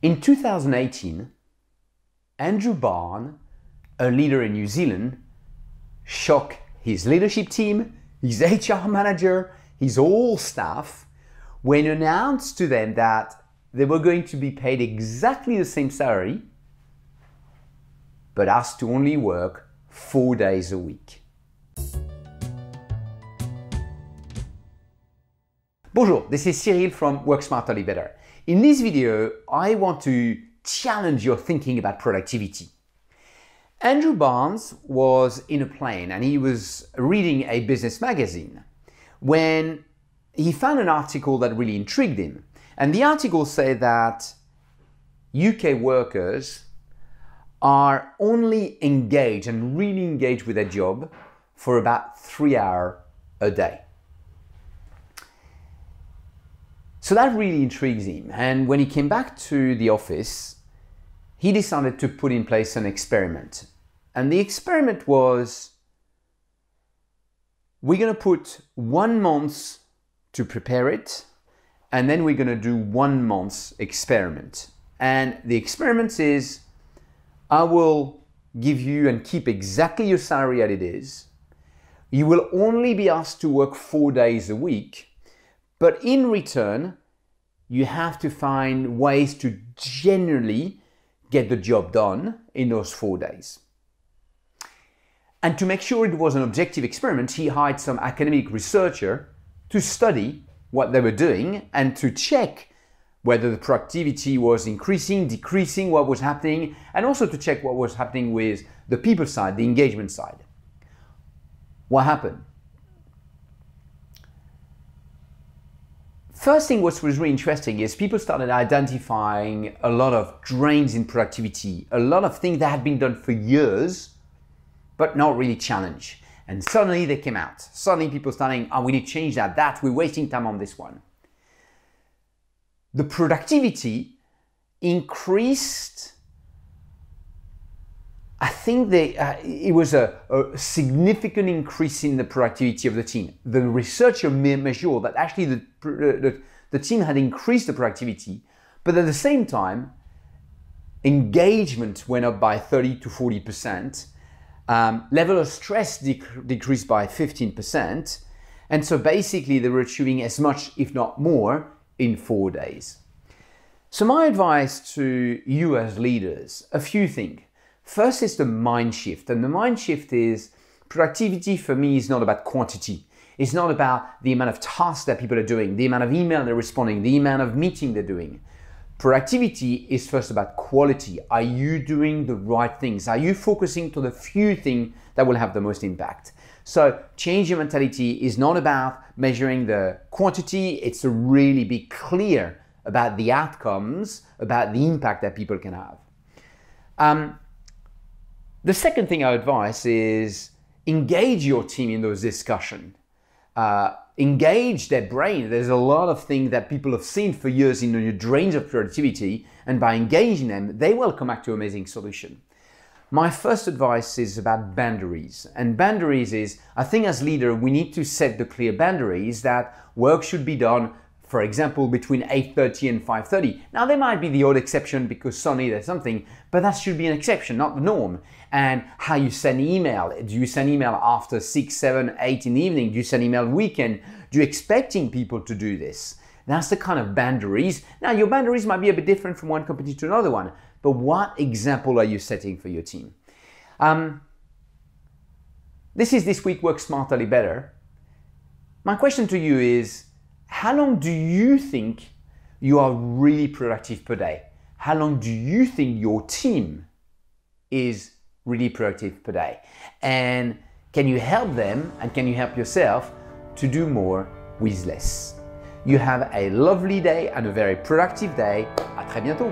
In 2018, Andrew Barnes, a leader in New Zealand, shocked his leadership team, his HR manager, his whole staff, when he announced to them that they were going to be paid exactly the same salary, but asked to only work 4 days a week. Bonjour, this is Cyril from Work Smarter, Live Better. In this video, I want to challenge your thinking about productivity. Andrew Barnes was in a plane and he was reading a business magazine when he found an article that really intrigued him. And the article said that UK workers are only engaged and really engaged with their job for about 3 hours a day. So that really intrigues him. And when he came back to the office, he decided to put in place an experiment. And the experiment was, we're going to put 1 month to prepare it, and then we're going to do 1 month experiment. And the experiment is, I will give you and keep exactly your salary as it is. You will only be asked to work 4 days a week, but in return, you have to find ways to genuinely get the job done in those 4 days. And to make sure it was an objective experiment, he hired some academic researcher to study what they were doing and to check whether the productivity was increasing, decreasing, what was happening, and also to check what was happening with the people side, the engagement side. What happened? First thing what was really interesting is people started identifying a lot of drains in productivity, a lot of things that had been done for years, but not really challenged. And suddenly they came out. Suddenly people starting, oh, we need to change that, we're wasting time on this one. The productivity increased. I think it was a significant increase in the productivity of the team. The researcher measured that actually the team had increased the productivity, but at the same time, engagement went up by 30 to 40%, level of stress decreased by 15%, and so basically they were achieving as much, if not more, in 4 days. So my advice to you as leaders, a few things. First is the mind shift, and the mind shift is productivity for me is not about quantity. It's not about the amount of tasks that people are doing, the amount of email they're responding, the amount of meeting they're doing. Productivity is first about quality. Are you doing the right things? Are you focusing to the few things that will have the most impact? So change your mentality is not about measuring the quantity, it's to really be clear about the outcomes, about the impact that people can have. The second thing I advise is engage your team in those discussions. Engage their brain. There's a lot of things that people have seen for years in your drains of productivity, and by engaging them, they will come back to amazing solution. My first advice is about boundaries. And boundaries is, I think as leader, we need to set the clear boundaries that work should be done, for example, between 8:30 and 5:30. Now, there might be the odd exception because suddenly there's something, but that should be an exception, not the norm. And how you send email. Do you send email after 6, 7, 8 in the evening? Do you send email weekend? Do you expecting people to do this? That's the kind of boundaries. Now, your boundaries might be a bit different from one company to another one, but what example are you setting for your team? This is This Week Work Smarter, Live Better. My question to you is, how long do you think you are really productive per day? How long do you think your team is really productive per day? And can you help them and can you help yourself to do more with less? You have a lovely day and a very productive day. À très bientôt.